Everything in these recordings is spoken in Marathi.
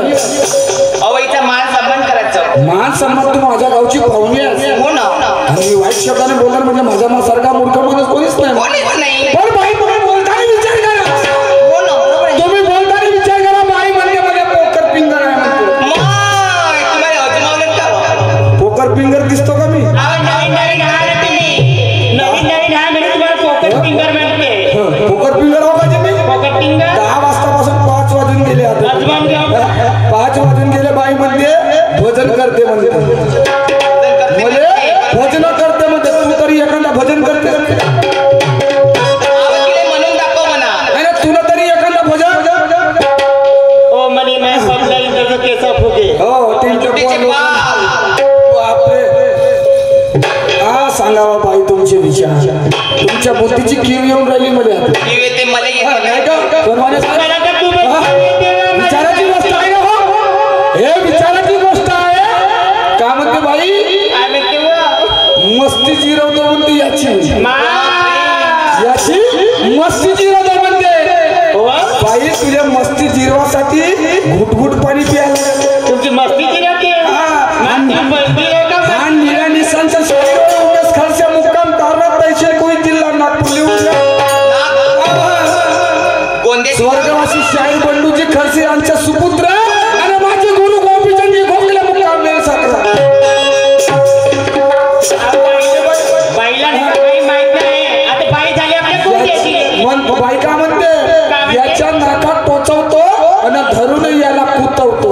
अवईचा मान सन्मान करायचं. मान सन्मान. तू माझ्या गावची पाहुणी आहे. हो ना. आणि वाईट शब्दाने बोलणार म्हणजे माझ्या सारखा मूर्ख माणूस कोणीच नाही. कोणीच नाही. पण बाई तुम्ही बोलताना विचार करा. हो ना. तुम्ही बोलताना विचार करा. बाई म्हणजे मला पोकर फिंगर आहे म्हणते. तुम्हाला अजमावलं का? पोकर फिंगर दिसतो का मी? नवीन नवीन आहे तुम्ही. नवीन नवीन आहे म्हणजे तुम्हाला पोकर फिंगर म्हणते. पोकर फिंगर हो का मी? पोकर फिंगर 10 वाजतापासून 5 वाजून गेले आता. 5 वाजून गेले. बाई म्हणते भजन करते म्हणते. म्हणजे भजन करते म्हणते. तू तरी एखादा भजन करते म्हणून दाखव म्हणा. नाही तुला तरी एखादा भजन. ओ मनी मैं समजा इंद्रचं केसा फुगे. हो हा सांगावा बाई तुमचे विचार. तुमच्या बुद्धीची कीव येऊन राहिली मध्ये आता. ते मला विचाराची गोष्ट आहे ना. हो हे विचाराची गोष्ट आहे. का म्हणते बाई? मस्ती जिरवतो म्हणते याची. मस्ती जिरवतो म्हणते. बाई तुझ्या मस्ती जिरवासाठी घुटघुट पाणी प्यायला. तुमची मस्ती जिरवते. निळ्या निशांच्या उमेश खालच्या मुक्काम तारणात तैशे कोई जिल्हा नागपूर स्वर्गवासी शाहीर बंडूजी खडसे यांच्या सुपुत्र आणि माझे गुरु गोपीचंदजी घोंगले मुक्काम मेल साखरा. बाईला काही माहित नाही. आता बाई झाली आपल्या कोणत्याची मन बाई का म्हणते याच्या नाकात टोचवतो आणि धरून याला कुतवतो.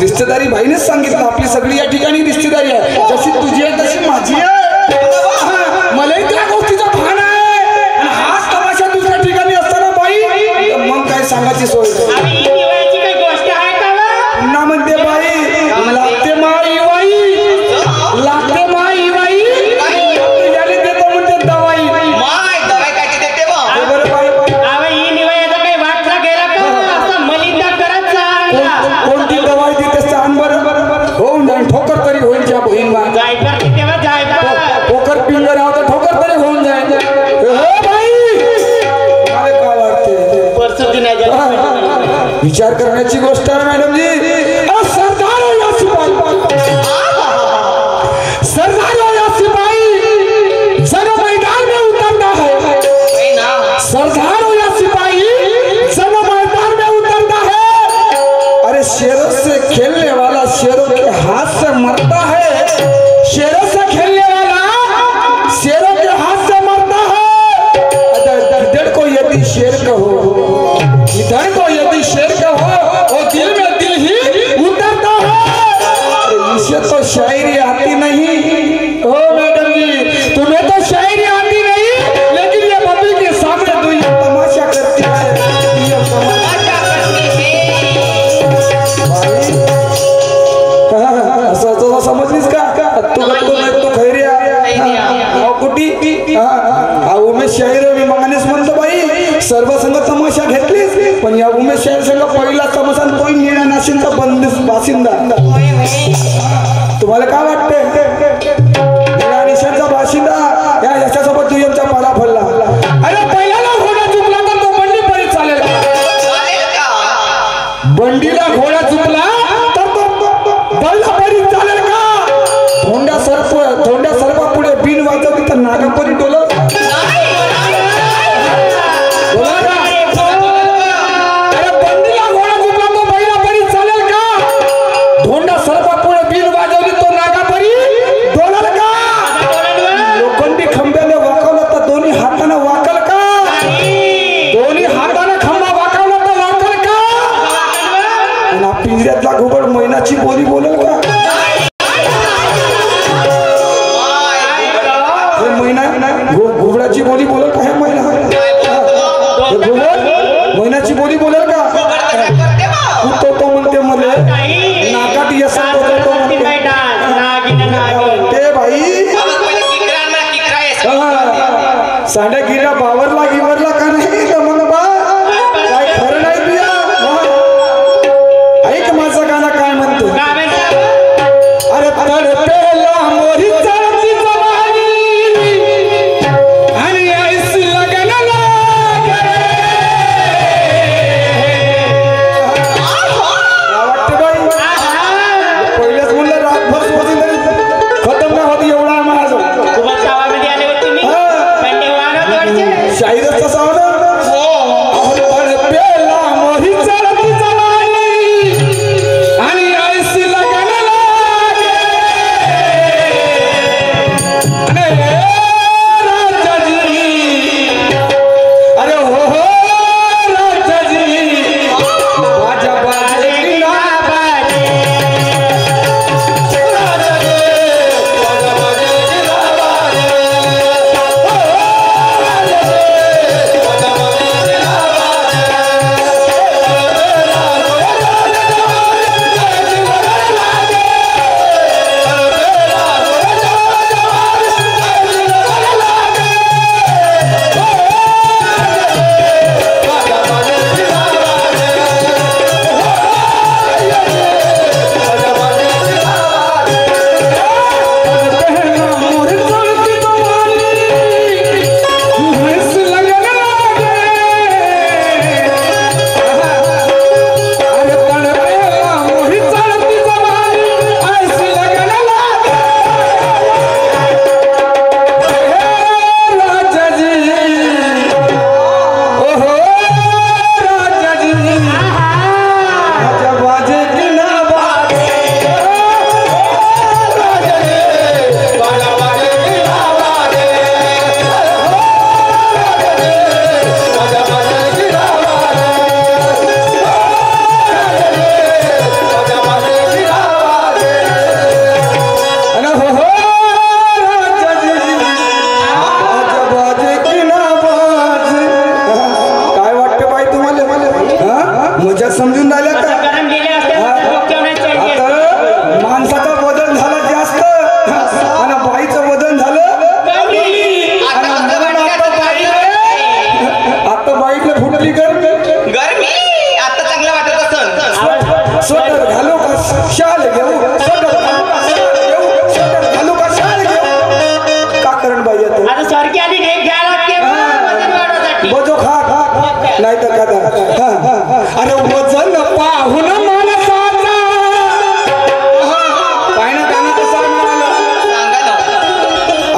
रिश्तेदारी बाईनेच सांगितलं. आपली सगळी या ठिकाणी रिश्तेदारी आहे. जशी तुझी आहे तशी माझी आहे. मलाही त्या गोष्टीचा भान आहे. हाच तमाशा दुसऱ्या ठिकाणी असताना बाई मग काय सांगायची सोय. काही गोष्ट आहे का? पुन्हा म्हणते बाई लागते माई बाई लागते माई बाई याने देतो म्हणते दवाई. दवाई काय देते बरं बाई ही निवायचा काही वाटचा गेला का? असं मलिंदा करत सांगा. कोणती दवाई देते सांग बरं. हो नाही ठोकर तरी होईल त्या बहीण बा. तेव्हा जायचं. पोकर फिंगर आहो तर ठोकर तरी होऊन जाईल. हो बाई मला काय वाटते परसुदी नाही जायचं. विचार करण्याची गोष्ट आहे मॅडम जी. सरदार हो या सिपाही. सरदार हो या सिपाही जन मैदान में उतरना है. सरदार हो या सिपाही जन मैदान में उतरना है. अरे शेरों से खेलने वाला शेरों के हाथ से मरता है. शेरों से खेलने वाला शेरों के हाथ से मरता है. इधर को यदि शेर कहो इधर को यदि शेर कहो वो दिल में दिल ही उतरता है. इसे तो शायरी आती नहीं. ओ मैडम जी तुम्हें तो शायरी आती नहीं लेकिन ये बबी के सामने तू ये तमाशा करती है. ये तमाशा असं समजलीस का? तू नाही तू खैरिया कुठी उमेश शाहीर मी मागणेच म्हणतो बाई सर्व संघ तमाशा घेतलीस पण या उमेश शाहीर संघ पहिला तमाशा तोही निळ्या नाशिकचा बासिंदा. तुम्हाला काय वाटते? निळ्या नाशिकचा बासिंदा या याच्यासोबत तू यांचा पाडा फडला. अरे पहिल्याला घोडा चुकला तर तो बंडी परी चालेल का? बंडीला घोडा चुकला तर तो बल्ला परी चालेल का? धोंड्या सर्प पुढे बिन वाजवली तर नागापरी डोलत. अरे बंडीला घोडा चुकला तो बैला परी चालेल का? धोंड्या सर्प पुढे बिन वाजवली तो नागापरी डोलल का? लोखंडी खंब्याने वाकवलं तर दोन्ही हाताने वाकल का? दोन्ही हाताने खंबा वाकवला तर वाकल का? आणि पिंजऱ्यातला घुबड मैनाची बोली बोलल का? घुबडाची बोली बोलल का? हे मैना मैनाची बोली बोलल का? तो म्हणते मध्ये नाकात सांड्या गिऱ्या बावरला गिवरला का नाही तर मग बा काय खरं नाही तुया ऐक माझं गाणं काय म्हणतो अरे तडपेला मोरी चढती जवानी आणि ऐसी लगन लागे वाटते बाई पहिलेच म्हणलं रातभर सोडून तरी खतम नाही होती एवढा माझं शाहीरच तसा होणार तडपेला मोरी चढती जवानी आणि ऐसी लगन लागे अरे राजाजी अरे हो राजाजी बाजा बाजे ना बाजे राजाजी बाजा बाजे ना बाजे समजून राहिल्या का माणसाचा बदल झाला जास्त आणि बाईचं बदल झालं आता बाईला फुटली गरमी आता चांगलं वाटत असेल स्वेटर घालू का शाल घेऊ स्वेटर घालू का शाल घेऊ का करण बाई येतो बजो खा नाही तर का अरे वजन पाहून माणसाचा पाहिलं गाणं कसं म्हणाला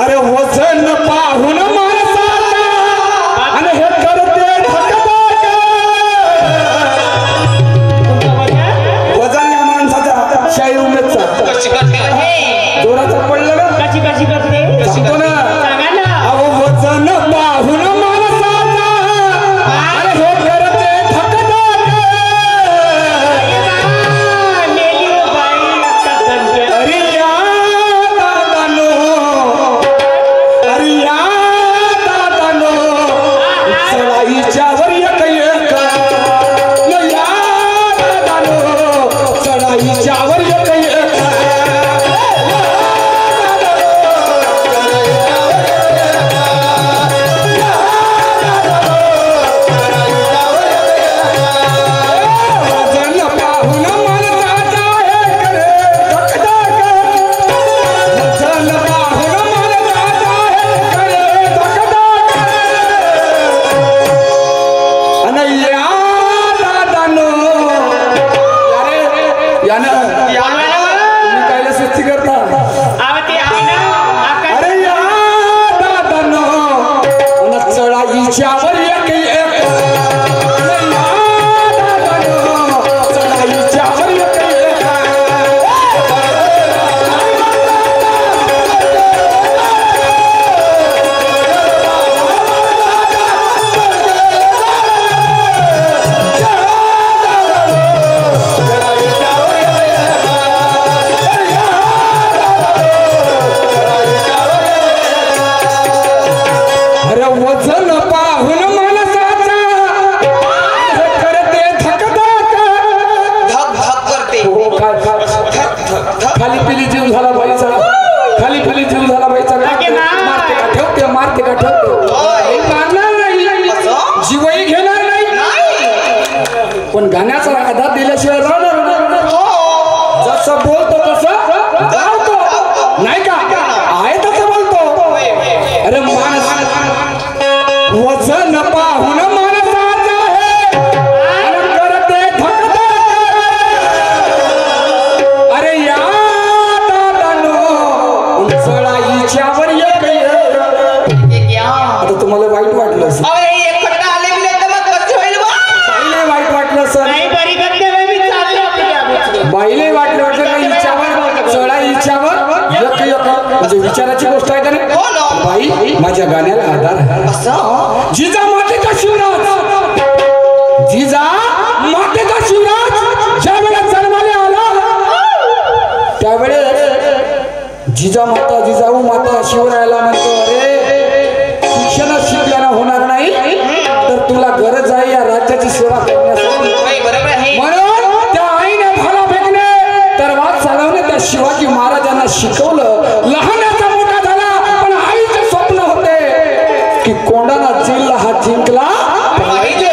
अरे वजन पाहून माणसाचा आणि हे करते धकधक वजन या माणसाचा शाही उमेदचा जोराचा पडलं ना सांगतो ना अहो वजन पाहून माणसाचा अरे हे करते धकधक अरे या दादानो चढाईच्या वर एक या दादानो चढाईच्या वर एक पण गाण्याचा आधार दिल्याशिवाय राहणार नाही. जसं बोलतो तसं गावतो नाही का? आहे तसं बोलतो. अरे माणस वजन पाहून माणसाचं आहे आणि करते धकधक. अरे या दादानो उंचळाईच्यावर एक आता तुम्हाला वाईट वाटलं असेल. वाईट वाटलं सर. बाईले वाटलं काही इच्छावर चढा इच्छावर म्हणजे विचाराची गोष्ट आहे का नाही. बाई माझ्या गाण्याला आधार आहे. जिजा मातेचा शिवराज, जिजा मातेचा शिवराज ज्या वेळेस जन्माला आला त्यावेळेस जिजा माता जिजाऊ माता शिवरायाला म्हणतो अरे शिक्षण शिकल्यानं होणार नाही तर तुला गरज आहे या राज्याची सेवा करण्यासाठी. म्हणून त्या आईने भाला फेकणे तरवार चालवणे त्या शिवाजी महाराजांना शिकवलं. लहानाचा मोठा झाला पण आईचे स्वप्न होते की कोंडाणा जिल्हा हा जिंकला पाहिजे.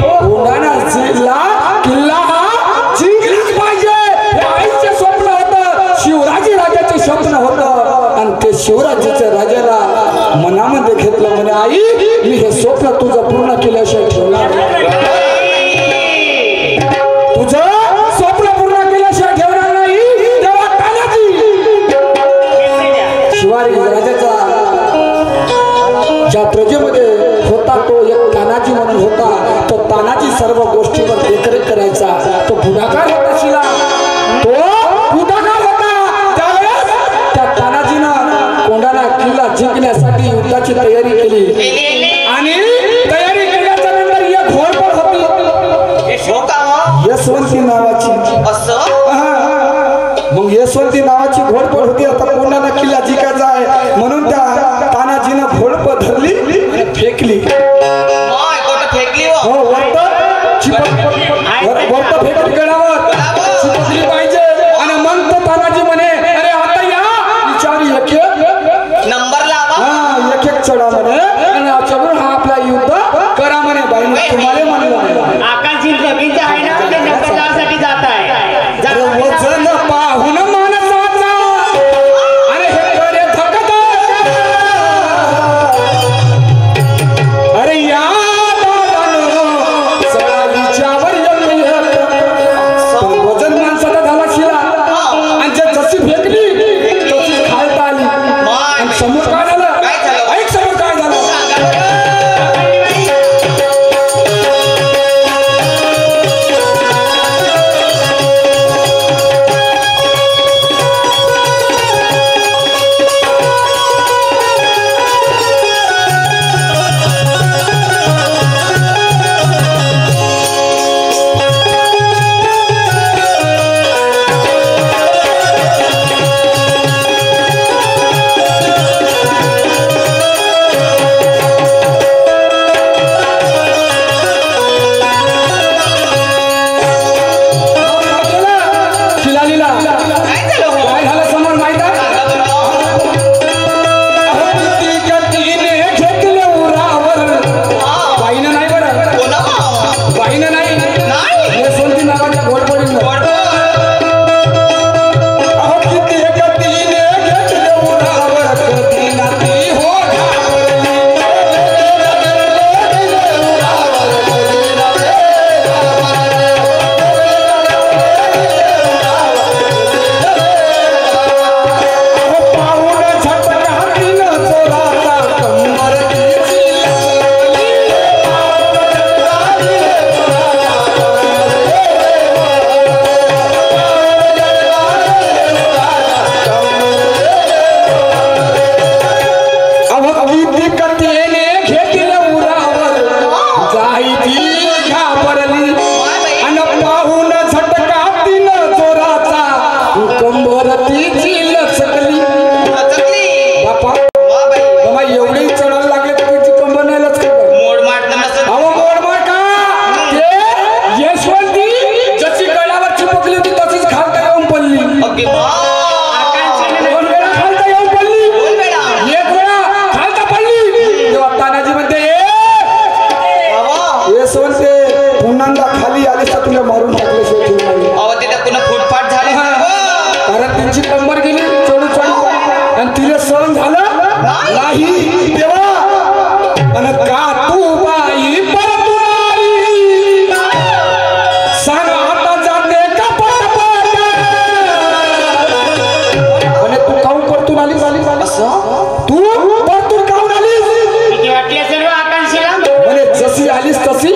कोंडाणा जिल्हा किल्ला हा जिंकलाच पाहिजे हे आईचे स्वप्न होतं. शिवराजी राजाचे स्वप्न होतं आणि ते शिवराजाच्या राजाला मनामध्ये घेतलं. म्हणे आई मी हे स्वप्न तुझं पूर्ण केल्याशिवाय ठेवणार तुझं स्वप्न पूर्ण केल्याशिवाय ठेवणार नाही. तेव्हा तानाजी शिवाजी राजाचा ज्या प्रजेमध्ये होता तो एक तानाजी म्हणून होता. तो तानाजी सर्व गोष्टीवर देखरेख करायचा. तो पुढाकार होता शिला, तो पुढाकार होता. त्यावेळेस त्या तानाजीनं कोंडाणा किल्ला जिंकण्यासाठी युद्धाची तयारी केली आणि तयारी केल्याच्या नंतर एक घोडपळ होती यशवंती नावाची. मग यशवंती नावाची घोडपळ होती. आता कोंडाणा किल्ला जिंकायचा आहे म्हणून त्या तानाजीनं घोडपळ धरली आणि फेकली. हो वरत फेकली गडावर चिपकली पाहिजे. आणि मग तो तानाजी म्हणे अरे आता या विचारी एक नंबर लावा. एक एक चढा म्हणे आणि चढून हा आपला युद्ध करा म्हणे. बाई तुम्हाला म्हणलं आकाशजी जमीनचं आहे ना ते नंबरदारसाठी जात आहे. वजन पाहून माणसाचा अरे हे करे धकधक. अरे या दादानो चढाईच्यावर ते पुन्हा खाली आले तर तुला मारून टाकल्याशिवाय ठेवणार नाही. अहो तिथे पुन्हा फुटफाट झाले कारण त्यांची कंबर गेली चढू चढू आणि तिला सहन झालं नाही तेव्हा आणि का तू बाई परतून आली सांग आता जाते का पटपट म्हणे तू काऊन परतून आली तू परतून काऊन आली किती वाटले सर्व आकांक्षेला म्हणे जशी आलीस तशी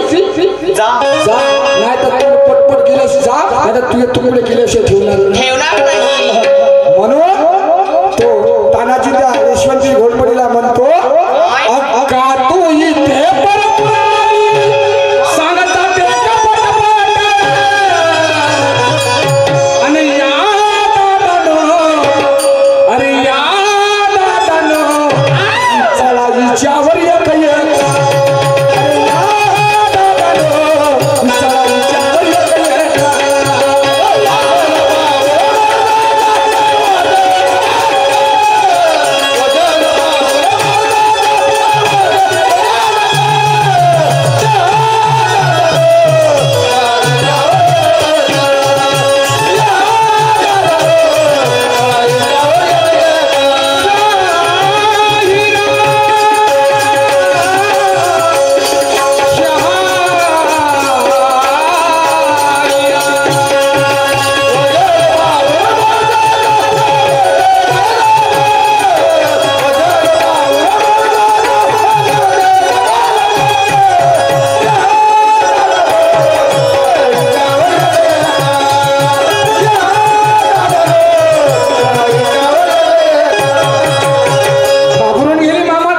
जा जा नाही तर तू पटपट गेल्यास जा नाही तर तुझे तुकडे केल्याशिवाय ठेवणार नाही म्हणून तो तानाजी त्या यशवंती घोरपडीला म्हणतो का तू इथे परतून आली सांगत जाते का पटपट आणि या दादानो अरे या दादानो चला हिच्यावर एक एक अरे या दादानो चला हिच्यावर एक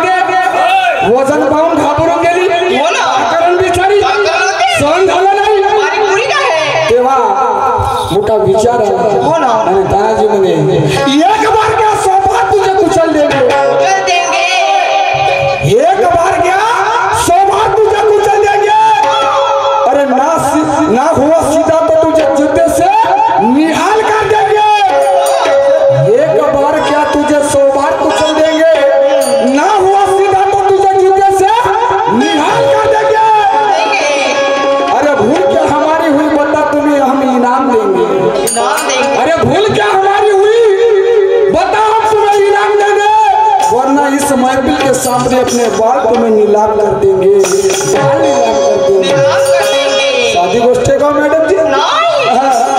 वजन पाहून घाबरून गेली हो ना. कारण बिचारी सहन झालं नाही माझी पुरी काय आहे? तेव्हा मोठा विचार आला हो ना. आणि तानाजी म्हणे एक बार क्या सोबत तुझे कुचल देंगे कर देंगे एक बार क्या सोबत तुझे कुचल देंगे अरे ना हुआ सीधा तो तुझे जूते से निहाल कर देंगे एक बार क्या तुझे सोबत कुचल देंगे ना हुआ सीधा तो तुझे जूते से निहाल कर देंगे अरे भूल क्या हमारी हुई बता तुम्हें हम इनाम देंगे नाम देंगे अरे भूल क्या हमारी हुई बता हम तुम्हें इनाम देंगे वरना इस महफिल के सामने अपने बाल तुम्हें नीलाम कर देंगे बाल नीलाम कर देंगे नाम कर देंगे साधी गोष्ट आहे का मॅडम जी नाही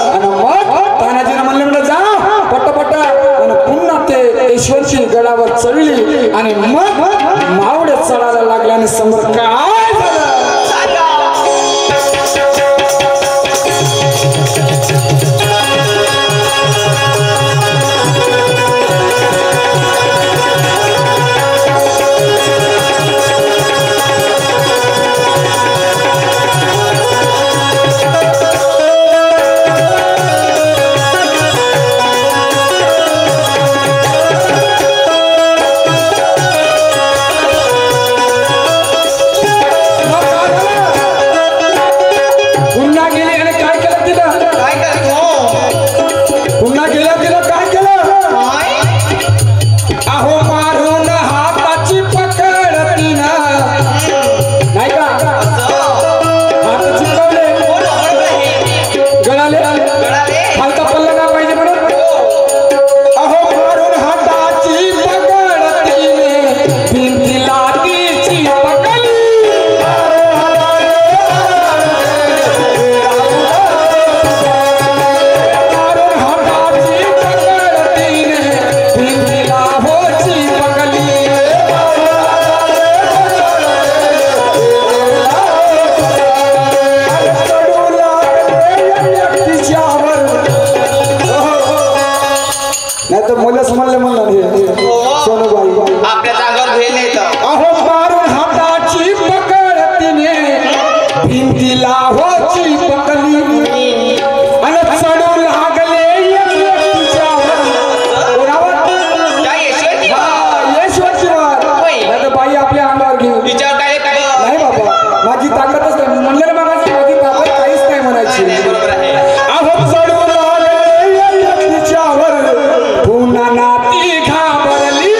आणि मग तानाजीनं म्हणले म्हणजे जा पट्ट आणि पुन्हा ते ईश्वरची गडावर चढली आणि मग मावडे चढायला लागले आणि समोर काय झालं पुन्हा गेली आणि काय केलं तिला काय करतो पुन्हा गेलं तिला काय केलं काय अहो मारून हाताची पकड तिनं नाही का हात चिपकवले गळाले खालता पल्ला ना पाहिजे म्हणून अहो मारून हाताची पकड तिने भिंतीला तिची पकडी मारून हाताची पकड तिने भिंतीला होची पकडी नाही तर मुलंच म्हणले म्हणलं सोनूबाई आपल्या जागावर भेल येतं अहो मारून हाताची पकड तिने भिंतीला होची पकडी आणि चढू लागले तिच्यावर कोणावर? काय यशवंती यशवंतीवर. नाही तर बाई आपल्या अंगावर घेऊन तिच्यावर काय नाही बाबा माझी ताकदच नाही म्हणलं ना माझी ताकद काहीच नाही म्हणायची बरोबर आहे अहो चढू लागले तिच्यावर पुन्हा नाती घाबरली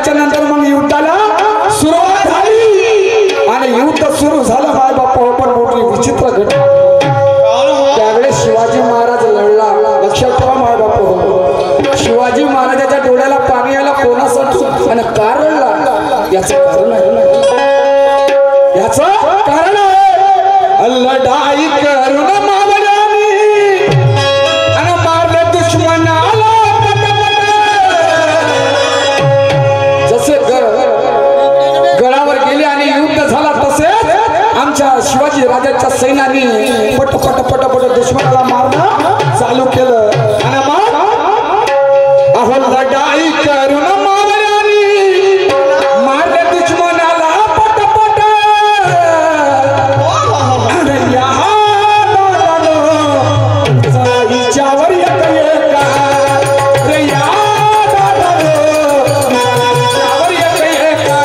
त्याच्या नंतर मग युद्धाला सुरुवात झाली आणि युद्ध सुरू झालं माय बापा पण मोठी विचित्र घटना त्यावेळेस शिवाजी महाराज लढला लक्षात ठेवा माय बापा शिवाजी महाराजाच्या डोळ्याला पाणी यायला कोणासाठी आणि का रडला याचं कारण आहे याचं कारण आहे लढाई करून मावळ्यानी आणि मारले दुश्मनाला जसे गडावर गेले आणि युद्ध झाला तसेच आमच्या शिवाजी राजाच्या सैन्याने पट पट पट पट दुश्मनाला मारणं चालू केलं आणि मग अहो लढाई करून मावळ्यानी मारले दुश्मनाला पट पट हिच्यावर येत एका रे या हिच्यावर येत एका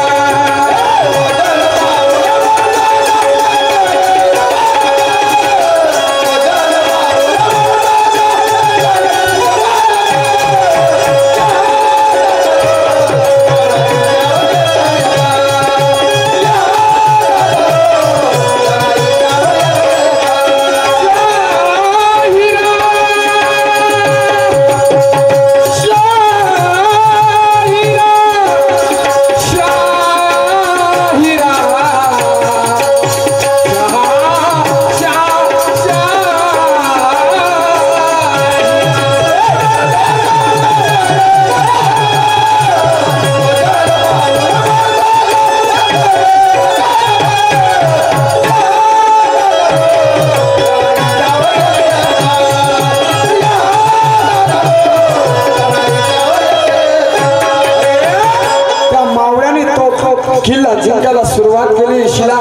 किल्ला जिंकायला सुरुवात केली शिला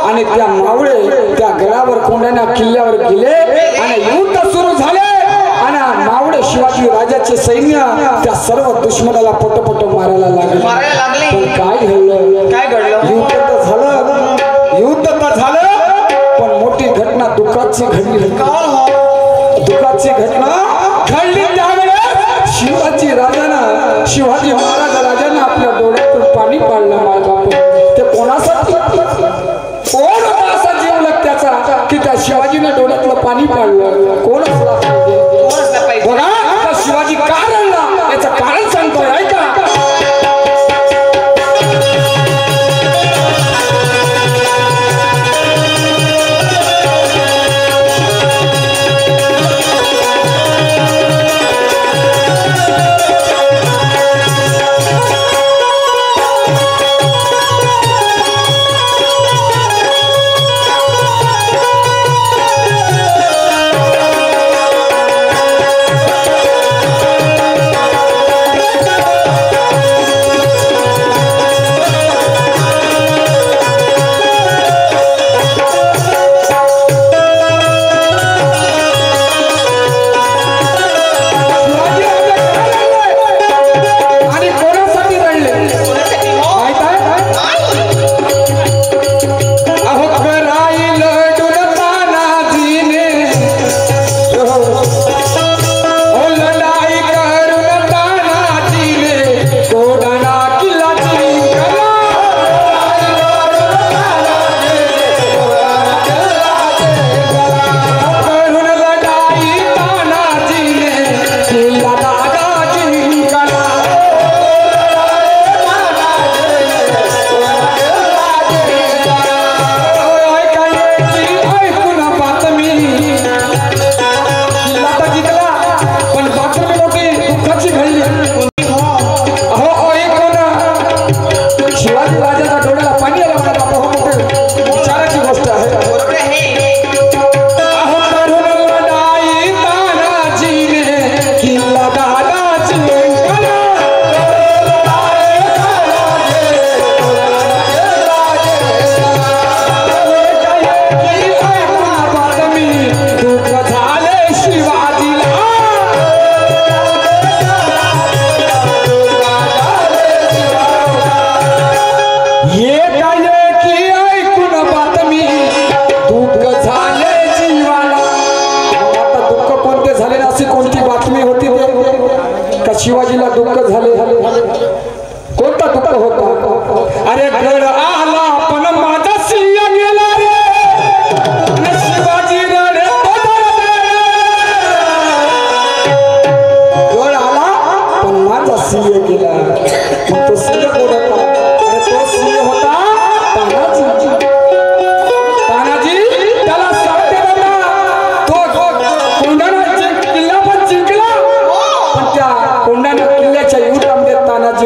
आणि त्या मावळे त्या गडावर कोंड्याना किल्ल्यावर गेले आणि युद्ध सुरू झाले आणि मावळे शिवाजी राजाचे सैन्य त्या सर्व दुश्मनाला पटपट मारायला लागले पण काय घडलं काय घडलं युद्ध तर झालं पण मोठी घटना दुःखाची घडली दुःखाची घटना घडली त्यावेळेस शिवाजी महाराज राजांना आपल्या डोळ्यातून पाणी पाडलं माय बाप ते कोणासाठी कोण असा जीव त्याचा की त्या शिवाजीने डोळ्यातलं पाणी पाडलं कोण असला पाहिजे बघा शिवाजी का रडला याचं कारण सांगतोय ऐका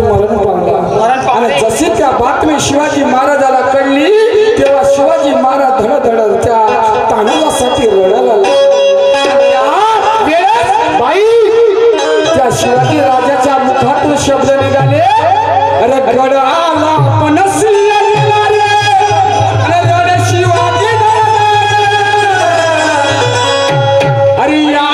मरण पावला मरण पावले. आणि जशी त्या बातमी शिवाजी महाराजाला कळली तेव्हा शिवाजी महाराज धडधड त्या तानासाठी रडायला लागले. त्या वेळेस बाई त्या शिवाजी राजाच्या मुखातून शब्द निघाले, अरे गड आला पणसिया गेला रे, अरे गड शिवाजी अरे या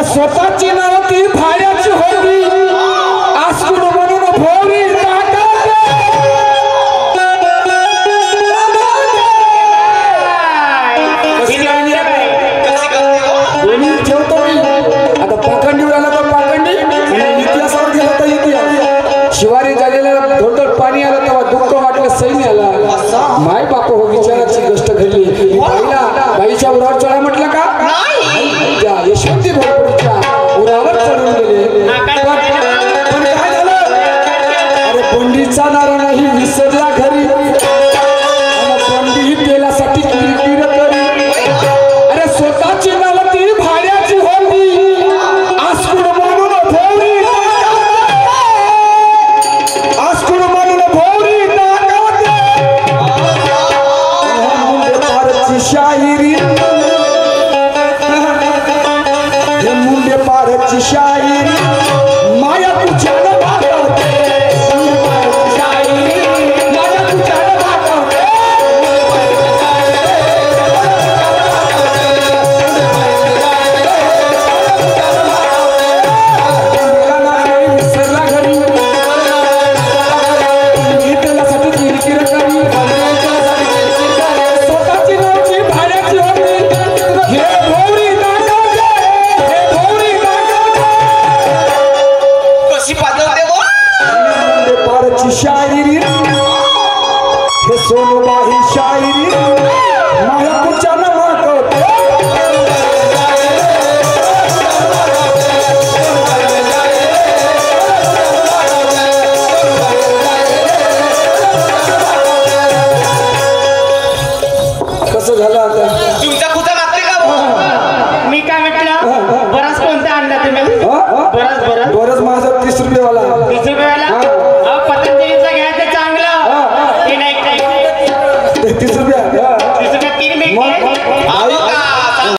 स्वतःची नाव ती भाड्याची होती, आसकुड म्हणून भोवरी ठेवतो मी. आता पाखंडीवर आला तर पाखंडी, इतिहासावर गेला तर इतिहास. शिवारी झालेला धोंडर पाणी आलं तेव्हा दुःख वाटलं, सैन्य आला. माय बाप हो विचाराची गोष्ट घडली. बाईला बाईच्या उरावर चढा म्हटलं का? त्या यशवंती भोजपुरीच्या उरावर चढून गेले. पण काय झालं? अरे बंडीचा नारा नाही विसरला घरी, बंडी तेलासाठी किरकिर करी. अरे स्वतःची नाव ती भाड्याची होती, आसकुड म्हणून भोवरी, आसकुड म्हणून भोवरी पारची शाहिरी, मुंडे पारची शाहिरी माया तुझ्या भागवते, शाहिरी माया तुझ्या भागवते. विसरला घरी त्यासाठी किरकिर करी, स्वतःची नव्हती भाड्याची होती. हे भोवरी दाखवते, हे भोवरी दाखवते. कशी पाजवते गो? मुंडे पारची शाहिरी, हे सोनूबाई शाहिरी माया तुझ्या भागवते. कसं झालं आता? तुमचा कुठं लागते का गो? मी काय म्हटलं, बराच कोणता आणला तुम्ही? हा? बराच